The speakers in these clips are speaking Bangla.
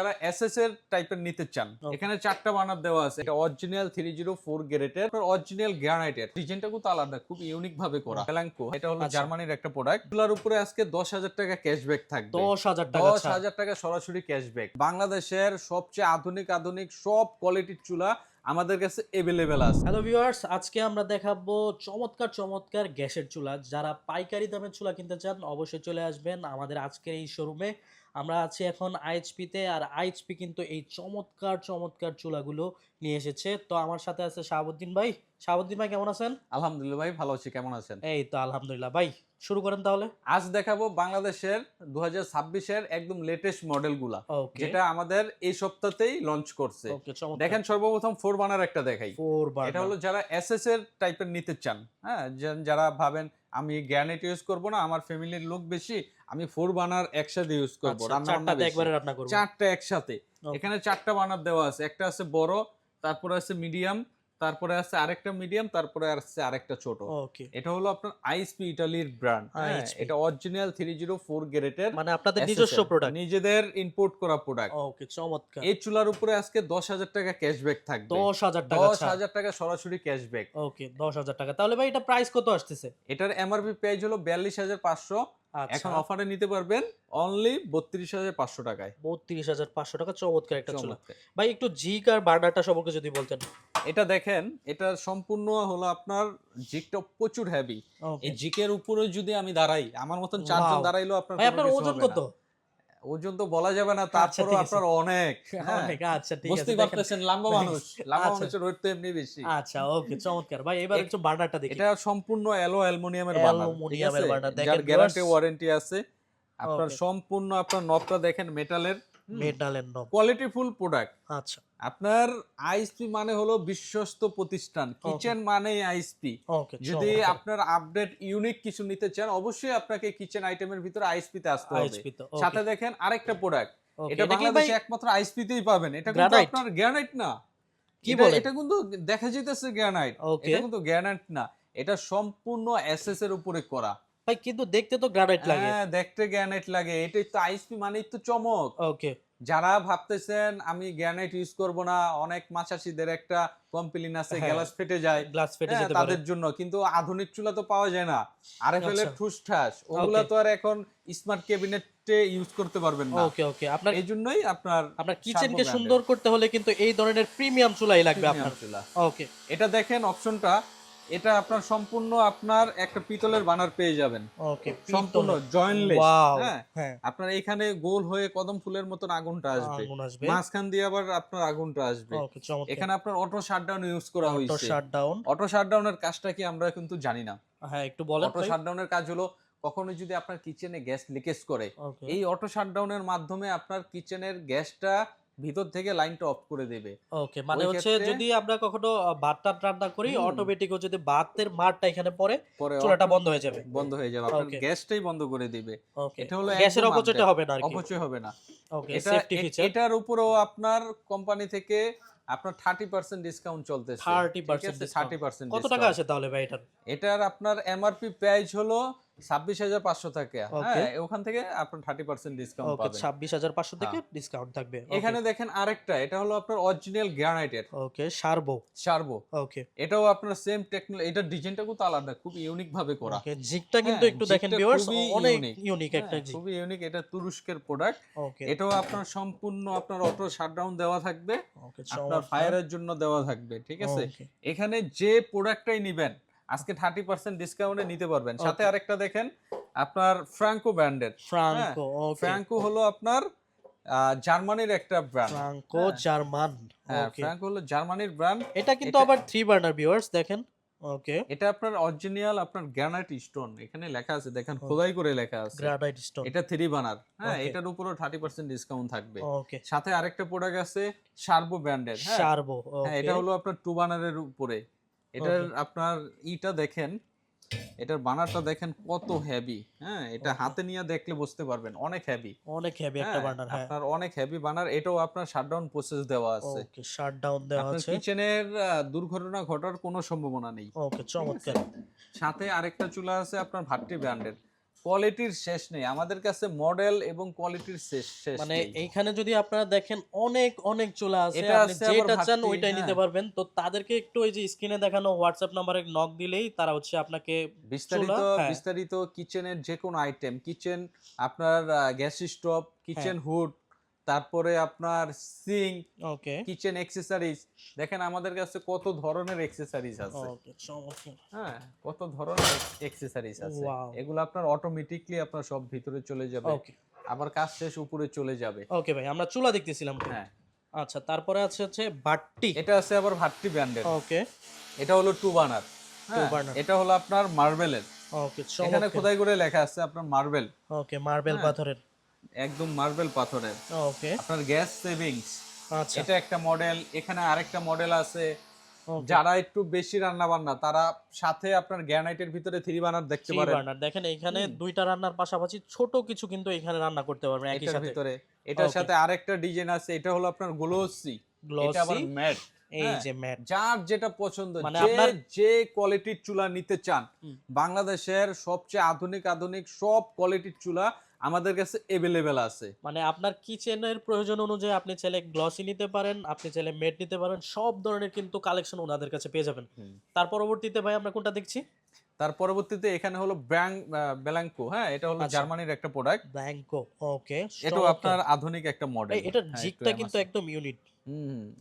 যারা এসএস এর টাইপের নিতে চান, এখানে চারটা বানার দেওয়া আছে। এটা অরিজিনাল 304 গ্রেডের, অরিজিনাল গ্রানাইটের। ডিজাইনটা কিন্তু আলাদা, খুব ইউনিক ভাবে করা। ফ্ল্যাঙ্কো, এটা হলো জার্মানির একটা প্রোডাক্ট। এগুলোর উপরে আজকে 10,000 টাকা ক্যাশব্যাক থাকবে। 10,000 টাকা সরাসরি ক্যাশব্যাক। বাংলাদেশের সবচেয়ে আধুনিক সব কোয়ালিটির চুলা আমাদের কাছে अवेलेबल আছে। হ্যালো ভিউয়ার্স, আজকে আমরা দেখাবো চমৎকার গ্যাসের চুলা। যারা পাইকারি দামের চুলা কিনতে চান অবশ্যই চলে আসবেন আমাদের আজকের এই শোরুমে। আমরা আছি এখন আইএইচপি তে, আর আইএইচপি কিন্তু এই চমৎকার চুলাগুলো নিয়ে এসেছে। তো আমার সাথে আছে শাহাবুদ্দিন ভাই। শাহাবুদ্দিন ভাই কেমন আছেন? আলহামদুলিল্লাহ ভাই, ভালো আছি। কেমন আছেন? এই তো আলহামদুলিল্লাহ। ভাই শুরু করেন তাহলে। আজ দেখাবো বাংলাদেশের 2026 এর একদম লেটেস্ট মডেলগুলা, ওকে যেটা আমাদের এই সপ্তাহতেই লঞ্চ করছে। ওকে চমৎকার। দেখেন, সর্বপ্রথম 4 বার্নার একটা দেখাই। 4 বার এটা হলো যারা এসএস এর টাইপের নিতে চান, হ্যাঁ, যারা ভাবেন আমি গ্রানাইট ইউজ করব না, আমার ফ্যামিলির লোক বেশি, আমি 4 বার্নার একসাথে ইউজ করব, চারটাতে একবারে রান্না করব। চারটা একসাথে। এখানে চারটা বার্নার দেওয়া আছে। একটা আছে বড়, তারপরে আছে মিডিয়াম, তারপরে আছে আরেকটা মিডিয়াম, তারপরে আছে আরেকটা ছোট। ওকে, এটা হলো আপনার আইএসপি ইতালির ব্র্যান্ড। এটা অরিজিনাল 304 গ্রেডের, মানে আপনাদের নিজস্ব প্রোডাক্ট, নিজেদের ইম্পোর্ট করা প্রোডাক্ট। ওকে চমৎকার। এই চুলার উপরে আজকে 10,000 টাকা ক্যাশব্যাক থাকবে। 10,000 টাকা। 10,000 টাকা সরাসরি ক্যাশব্যাক। ওকে 10,000 টাকা। তাহলে ভাই এটা প্রাইস কত আসতেছে? এটার এমআরপি প্রাইস হলো 42,500। এখন অফারে নিতে পারবেন অনলি 32,500 টাকায়। 32,500 টাকা। চমৎকার একটা চুলা। ভাই একটু জিক আর বার্নারটা সম্পর্কে যদি বলতেন। এটা দেখেন, এটা সম্পূর্ণ হলো আপনার জিকটা প্রচুর হেভি। এই জিকের উপরে যদি আমি দাঁড়াই, আমার মতন চারজন দাঁড়াইলেও আপনার ভাই আপনার ওজন কত? ওজন তো বলা যাবে না, তারপরও আপনার অনেক। আচ্ছা ঠিক আছে, বুঝতে পারতেছেন, লম্বা মানুষ, লম্বা মানুষের ওয়েট তো এমনি বেশি। আচ্ছা ওকে চমৎকার। ভাই এবার একটু বার্নারটা দেখি। এটা সম্পূর্ণ অ্যালুমিনিয়ামের বার্নার, যার গ্যারান্টি ওয়ারেন্টি আছে। আপনার সম্পূর্ণ আপনার নবটা দেখেন মেটালের নব, কোয়ালিটিফুল প্রোডাক্ট। আচ্ছা, আপনার আইএসপি মানে হলো বিশ্বস্ত প্রতিষ্ঠান, কিচেন মানে আইএসপি। যদি আপনার আপডেট ইউনিক কিছু নিতে চান, অবশ্যই আপনাকে কিচেন আইটেমের ভিতরে আইএসপি তে আসতে হবে। সাথে দেখেন আরেকটা প্রোডাক্ট, এটা বাংলাদেশে একমাত্র আইএসপি তেই পাবেন। এটা কিন্তু আপনার গ্রানাইট না, কি বলেন? এটা কিন্তু দেখা যাইতেছে গ্রানাইট, এটা কিন্তু গ্রানাইট না, এটা সম্পূর্ণ এসএস এর উপরে করা। ভাই কিন্তু দেখতে তো গ্রানাইট লাগে। হ্যাঁ, দেখতে গ্রানাইট লাগে। এটাই তো আইএসপি মানেই তো চমক। ওকে, যারা ভাবতেছেন আমি গ্রানাইট ইউজ করব না, অনেক মাছাশিদের একটা কমপ্লেইন আছে, গ্লাস ফেটে যায়, গ্লাস ফেটে যেতে পারে তাদের জন্য। কিন্তু আধুনিক চুলা তো পাওয়া যায় না, আরএফএল এর ঠুসঠাস, ওগুলা তো আর এখন স্মার্ট ক্যাবিনেটে ইউজ করতে পারবেন না। ওকে ওকে, আপনার এইজন্যই আপনার কিচেনকে সুন্দর করতে হলে কিন্তু এই ধরনের প্রিমিয়াম চুলাই লাগবে আপনার চুলা। ওকে, এটা দেখেন অপশনটা, এটা আপনার সম্পূর্ণ আপনার একটা পিতলের বানার পেয়ে যাবেন। ওকে, সম্পূর্ণ জয়েন্টলেস। হ্যাঁ, আপনার এখানে গোল হয়ে কদম ফুলের মতন আগুনটা আসবে, মাঝখান দিয়ে আবার আপনার আগুনটা আসবে। এখানে আপনার অটো শাটডাউন ইউজ করা হয়েছে। অটো শাটডাউনের কাজটা কি আমরা কিন্তু জানি না। হ্যাঁ একটু বলেন। অটো শাটডাউনের কাজ হলো, কখনো যদি আপনার কিচেনে গ্যাস লিকেজ করে, এই অটো শাটডাউনের মাধ্যমে আপনার কিচেনের গ্যাসটা ভিতর থেকে লাইনটা অফ করে দেবে। ওকে, মানে হচ্ছে যদি আমরা কখনো ভাতটা রান্না করি, অটোমেটিক যদি ভাতের মারটা এখানে পড়ে, চুলাটা বন্ধ হয়ে যাবে। আপনার গ্যাসটাই বন্ধ করে দিবে। এটা হলো গ্যাসের অপচয়টা হবে না, অপচয় হবে না। ওকে, সেফটি ফিচার। এটার উপরেও আপনার কোম্পানি থেকে আপনার 30% ডিসকাউন্ট চলতেছে। 30% কত টাকা আছে তাহলে ভাই এটার? এটার আপনার এমআরপি প্রাইস হলো 26,500 টাকা। হ্যাঁ, ওখান থেকে আপনার 30% ডিসকাউন্ট পাবেন। 26,500 থেকে ডিসকাউন্ট থাকবে। এখানে দেখেন আরেকটা, এটা হলো আপনার অরিজিনাল গ্রানাইটের। ওকে, শার্বো। ওকে, এটাও আপনার সেম টেকনোলজি, এটার ডিজাইনটা কিন্তু আলাদা, খুব ইউনিক ভাবে করা। ওকে, জিগটা কিন্তু একটু দেখেন ভিউয়ার্স, অনেক ইউনিক একটা জিগ, খুবই ইউনিক। এটা তুরস্কের প্রোডাক্ট। ওকে, এটাও আপনার সম্পূর্ণ আপনার অটো শাটডাউন দেওয়া থাকবে, আপনার ফায়ারের জন্য দেওয়া থাকবে। ঠিক আছে, এখানে যে প্রোডাক্টটাই নেবেন আজকে 30% ডিসকাউন্টে নিতে পারবেন। সাথে আরেকটা দেখেন আপনার ফ্রাঙ্কো ব্র্যান্ডের। ফ্রাঙ্কো হলো আপনার জার্মানির একটা ব্র্যান্ড। Franco German. ফ্রাঙ্কো হলো জার্মানির ব্র্যান্ড। এটা কিন্তু আবার 3 বার্নার ভিউয়ার্স দেখেন। ওকে, এটা আপনার অরিজিনাল আপনার গ্রানাইট স্টোন, এখানে লেখা আছে, দেখেন খোদাই করে লেখা আছে গ্রানাইট স্টোন। এটা 3 বার্নার। হ্যাঁ, এটার উপরও 30% ডিসকাউন্ট থাকবে। সাথে আরেকটা প্রোডাক্ট আছে শার্বো ব্র্যান্ডের। শার্বো, হ্যাঁ, এটা হলো আপনার 2 বার্নারের উপরে। এটার আপনার ইটা দেখেন, এটার বানারটা দেখেন কত হেভি। হ্যাঁ, এটা হাতে নিয়ে দেখলে বুঝতে পারবেন, অনেক হেভি একটা বার্নার। হ্যাঁ, আপনার অনেক হেভি বানার। এটাও আপনার শাটডাউন প্রসেস দেওয়া আছে। ওকে, শাটডাউন দেওয়া আছে। কিচেনের দুর্ঘটনা ঘটার কোনো সম্ভাবনা নেই। ওকে, চমৎকার। সাথে আরেকটা চুলা আছে আপনার ভাট্টি ব্র্যান্ডের, কোয়ালিটির শেষ নেই আমাদের কাছে, মডেল এবং কোয়ালিটির শেষ মানে নেই। এইখানে যদি আপনারা দেখেন অনেক অনেক চুলা আছে, এটা আপনি আছে আবার যেটা চান ভাট্টি, ওইটাই হ্যাঁ। নিতে পারবেন। তো তাদেরকে একটু ওই যে স্ক্রিনে দেখানো হোয়াটসঅ্যাপ নাম্বারে নক দিলেই তারা হচ্ছে আপনাকে বিস্তারিত চুলা, হ্যাঁ বিস্তারিত কিচেনের যে কোনো আইটেম, কিচেন আপনার গ্যাস স্টোভ, কিচেন হুড, তারপরে আপনার সিঙ্ক, ওকে কিচেন অ্যাক্সেসরিজ, দেখেন আমাদের কাছে কত ধরনের অ্যাক্সেসরিজ আছে। ওকে চমৎকার। হ্যাঁ, কত ধরনের অ্যাক্সেসরিজ আছে। ওয়াও। এগুলো আপনার অটোমেটিকলি আপনার সব ভিতরে চলে যাবে, ওকে আবার কাজ শেষ উপরে চলে যাবে। ওকে ভাই, আমরা চুলা দেখতেছিলাম তো। হ্যাঁ, আচ্ছা, তারপরে আছে হচ্ছে বাট্টি। এটা আছে আবার ভাট্টি ব্র্যান্ডের। ওকে এটা হলো টু বার্নার। হ্যাঁ, burner। এটা হলো আপনার মার্বেলের। ওকে এখানে চমৎকার। খোদাই করে লেখা আছে আপনার মার্বেল, ওকে মার্বেল হ্যাঁ। পাথরের। একদম মার্বেল পাথরের। ওকে আপনার গ্যাস সেভিংস, আচ্ছা এটা একটা মডেল। এখানে আরেকটা মডেল আছে। ওকে। যারা একটু বেশি রান্না বান্না, তারা সাথে আপনার গ্রানাইটের ভিতরে 3 বার্নার দেখতে থ্রি পারেন। বার্নার দেখেন এইখানে দুইটা রান্নার পাশাপাশি ছোট কিছু কিন্তু এখানে রান্না করতে পারবেন একই এটার সাথে। ভিতরে এটার Okay। সাথে আরেকটা ডিজাইন আছে, এটা হলো আপনার গ্লোসি, এটা আবার গ্লসি, ম্যাট। এই যে ম্যাট। যার যেটা পছন্দ, মানে যে আপনার যে কোয়ালিটির চুলা নিতে চান, বাংলাদেশের সবচেয়ে আধুনিক আধুনিক সব কোয়ালিটির চুলা আমাদের কাছে अवेलेबल আছে। মানে আপনার কিচেনের প্রয়োজন অনুযায়ী আপনি চাইলে গ্লসি নিতে পারেন, আপনি চাইলে ম্যাট নিতে পারেন, সব ধরনের কিন্তু কালেকশন ওনাদের কাছে পেয়ে যাবেন। তার পরবর্তীতে ভাই আমরা কোনটা দেখছি? তার পরবর্তীতে এখানে হলো ব্ল্যাঙ্কো। হ্যাঁ, এটা হলো আচ্ছা। জার্মানির একটা প্রোডাক্ট। ব্ল্যাঙ্কো। ওকে এটাও আপনার আধুনিক একটা মডেল। এটার জিগটা কিন্তু একদম ইউনিক।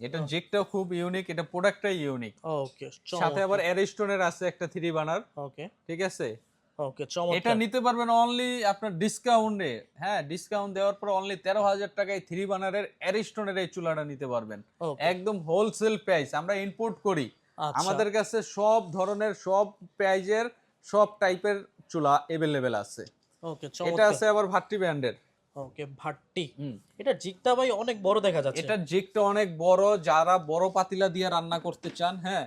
এটা জিগটাও খুব ইউনিক, এটা প্রোডাক্টটাই ইউনিক। ওকে সাথে আবার অ্যারিস্টনের আছে একটা 3 বার্নার। ওকে ঠিক আছে, ওকে এটা চমৎকার। নিতে পারবেন অনলি আপনার ডিসকাউন্টে। হ্যাঁ, ডিসকাউন্ট দেওয়ার পর অনলি 13,000 টাকায় 3 বার্নারের অ্যারিস্টনের এই চুলাটা নিতে পারবেন। Okay। একদম হোলসেল প্রাইস, আমরা ইম্পোর্ট করি। আচ্ছা। আমাদের কাছে সব ধরনের সব প্রাইজের সব টাইপের চুলা अवेलेबल আছে। ওকে এটা চমৎকার। আছে আবার ভাট্টি ব্র্যান্ডের। ওকে ভাট্টি। এটার জিগটা ভাই অনেক বড় দেখা যাচ্ছে। এটা জিগটা অনেক বড়, যারা বড় পাতিলা দিয়ে রান্না করতে চান, হ্যাঁ,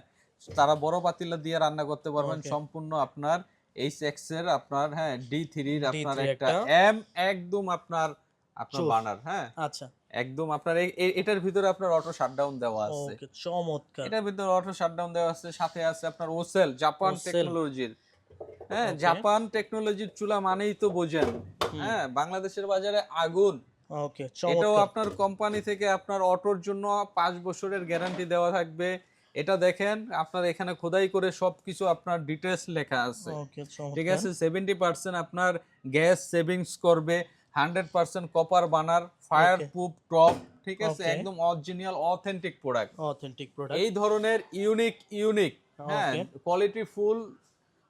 তারা বড় পাতিলা দিয়ে রান্না করতে পারবেন। Okay। সম্পূর্ণ আপনার H6 এর আপনার, হ্যাঁ, D3 এর আপনার D3 একটা M, একদম আপনার আপনার চুপ। বার্নার। হ্যাঁ, আচ্ছা একদম আপনার এটার ভিতরে আপনার অটো শাটডাউন দেওয়া আছে। ওকে চমৎকার। এটার ভিতরে অটো শাটডাউন দেওয়া আছে, সাথে আছে আপনার ওসেল, জাপান ওসেল। টেকনোলজির। হ্যাঁ, Okay। জাপান টেকনোলজির চুলা মানেই তো বোঝেন, হ্যাঁ, বাংলাদেশের বাজারে আগুন। ওকে এটাও চমৎকার। আপনার কোম্পানি থেকে আপনার অটোর জন্য 5 বছরের গ্যারান্টি দেওয়া থাকবে। এটা দেখেন, আপনার এখানে খোদাই করে সবকিছু আপনার ডিটেইলস লেখা আছে। ওকে ঠিক চমৎকার। আছে, 70% আপনার গ্যাস সেভিংস করবে, 100% copper burner, fire proof top. ঠিক আছে, Okay। একদম original authentic product. Authentic product. এই ধরনের ইউনিক, হ্যাঁ, Okay। কোয়ালিটি ফুল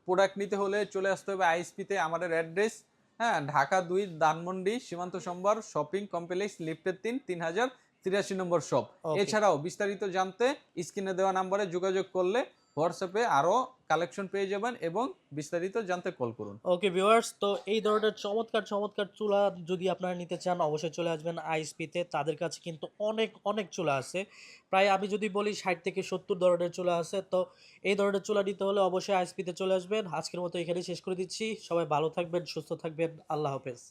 প্রোডাক্ট নিতে হলে চলে আসতে হবে আইএসপি তে। আমাদের অ্যাড্রেস, হ্যাঁ, ঢাকা 2 ধানমন্ডি সীমান্ত সম্ভার শপিং কমপ্লেক্স, লিফটের 3, 3083 নম্বর শপ। Okay। এছাড়াও বিস্তারিত জানতে স্ক্রিনে দেওয়া নম্বরে যোগাযোগ করলে হোয়াটসঅ্যাপে আরো কালেকশন পেয়ে যাবেন এবং বিস্তারিত জানতে কল করুন। ওকে ভিউয়ার্স, তো এই ধরনের চমৎকার চমৎকার চুলা যদি আপনারা নিতে চান অবশ্যই চলে আসবেন আইএসপিতে। তাদের কাছে কিন্তু অনেক অনেক চুলা আছে, প্রায় আমি যদি বলি 60 থেকে 70 ধরনের চুলা আছে। তো এই ধরনের চুলা নিতে হলে অবশ্যই আইএসপিতে চলে আসবেন। আজকের মতো এখানেই শেষ করে দিচ্ছি। সবাই ভালো থাকবেন, সুস্থ থাকবেন, আল্লাহ হাফেজ।